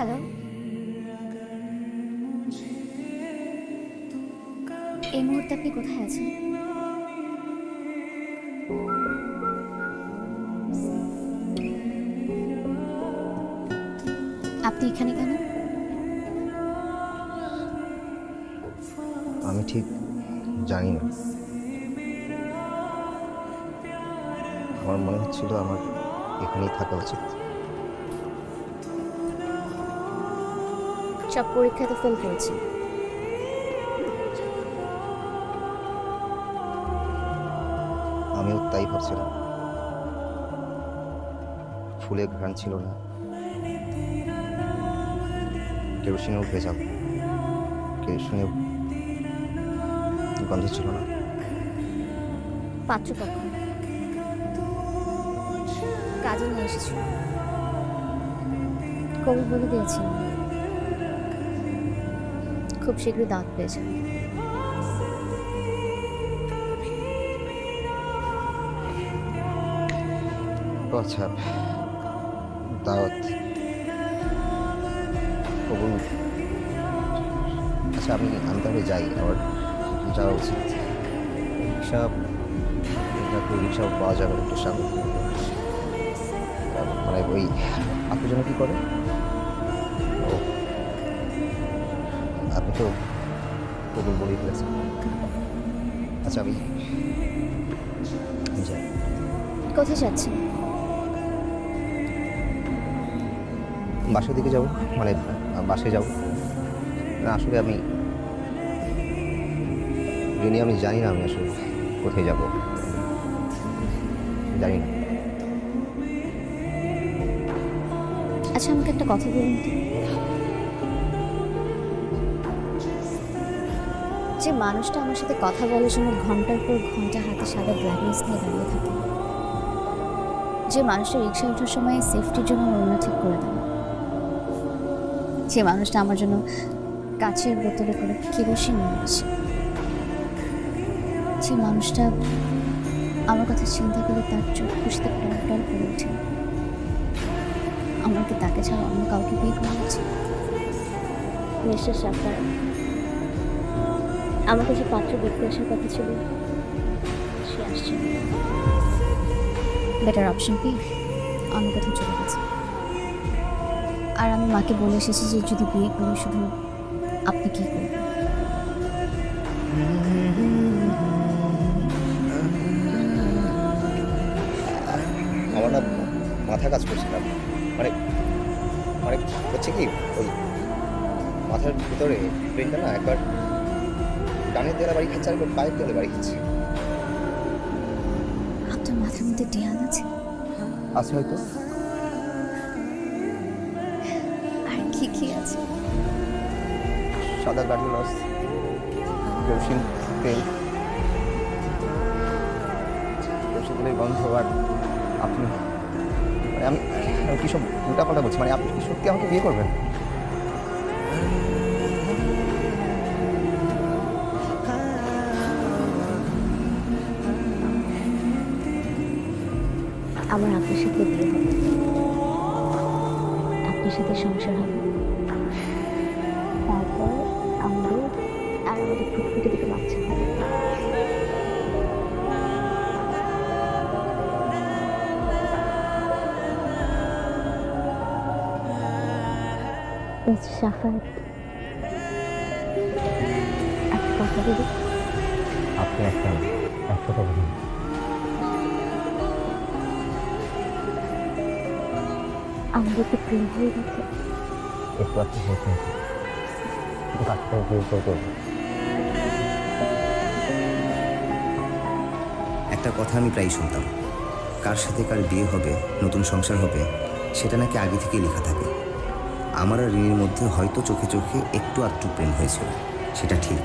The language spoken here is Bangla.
হ্যালো, এই মুহূর্তে আপনি কোথায় আছেন? আপনি এখানে কেন? আমি ঠিক জানি না। আমার মনে হচ্ছিল আমার এখানেই থাকা উচিত। সব পরীক্ষাতে ফেল করেছি। আমিও তাই ভাবছিলাম। ফুলের ঘ্রাণ ছিল না, কেরোসিনেও ভেজাল, কেরোসিনেও গন্ধ ছিল না। পাত্রপক্ষ কাজে নিয়ে এসেছিল, কবি বলে দিয়েছেন খুব শীঘ্রই দাওয়াত পেয়েছেন। ও আচ্ছা, দাওয়াত কবুল। আচ্ছা, আমি তাহলে যাই, আমার যাওয়া উচিত। রিক্সাও পাওয়া যাবে একটু সামনে। মানে ওই আপনি যেন কি করেন? ও, আপনি তো কবুল বলেই ফেলেছেন। আচ্ছা, আমি যাই। কোথায় যাচ্ছেন? বাসার দিকে যাব, মানে বাসায় যাব না। আসলে আমি জানি না আমি আসলে কোথায় যাব, জানি না। আচ্ছা, আমাকে একটা কথা বলুন তো, যে মানুষটা আমার সাথে কথা বলার জন্য ঘন্টার পর ঘন্টা হাতে সাদা ব্ল্যাকনেস নিয়ে দাঁড়িয়ে থাকে, যে মানুষটা রিক্সায় ওঠার সময় সেফটির জন্য ওড়না ঠিক করে দেয়, যে মানুষটা আমার জন্য কাচের বোতলে করে কেরোসিন নিয়ে আসে, যে মানুষটা আমার কথা চিন্তা করলে তার চোখ খুশিতে টলটল করে ওঠে, আমার কি তাকে ছাড়া অন্য কাউকে বিয়ে করা উচিত? মিস্টার সাফার, আমাকে যে পাত্র দেখতে আসার কথা ছিল সে আসছে। বেটার অপশন কি অন্য কোথাও চলে গেছে। আর আমি মাকে বলে এসেছি যে যদি বিয়ে করি শুধু আপনি কি করবেন। আমার না মাথা কাজ করছে না। মানে মানে হচ্ছে কি, ওই মাথার ভিতরে ব্রেনটা না একবার ডানের দেয়ালে বাড়ি খাচ্ছে, আর একবার বায়ের দেয়ালে বাড়ি খাচ্ছে। আপনার মাথার মধ্যে দেয়াল আছে? আছে হয়তো। আর কি কি আছে? সাদা গাড়ি লস, কেরোসিন তেল, কেরোসিন তেলের গন্ধ। আর আপনি, মানে আমি কি সব উল্টাপাল্টা বলছি? মানে আপনি কি সত্যি আমাকে বিয়ে করবেন? আমার আপনার সাথে বিয়ে হবে, আপনার সাথে সংসার হবে, তারপর আমাদের ফুটফুটে দিকে বাচ্চা হবে। মিস্টার সাফার, একটা কথা বলি। আপনি একটা কথা বলুন। আমাদের কি প্রেম হয়ে গেছে? একটু আপনি হয়েছেন, কাজটা বিয়ে করবো। একটা কথা আমি প্রায় শুনতাম, কার সাথে কার বিয়ে হবে, নতুন সংসার হবে, সেটা নাকি আগে থেকেই লেখা থাকে। আমার আর রিনির মধ্যে হয়তো চোখে চোখে একটু আধটু প্রেম হয়েছিল, সেটা ঠিক।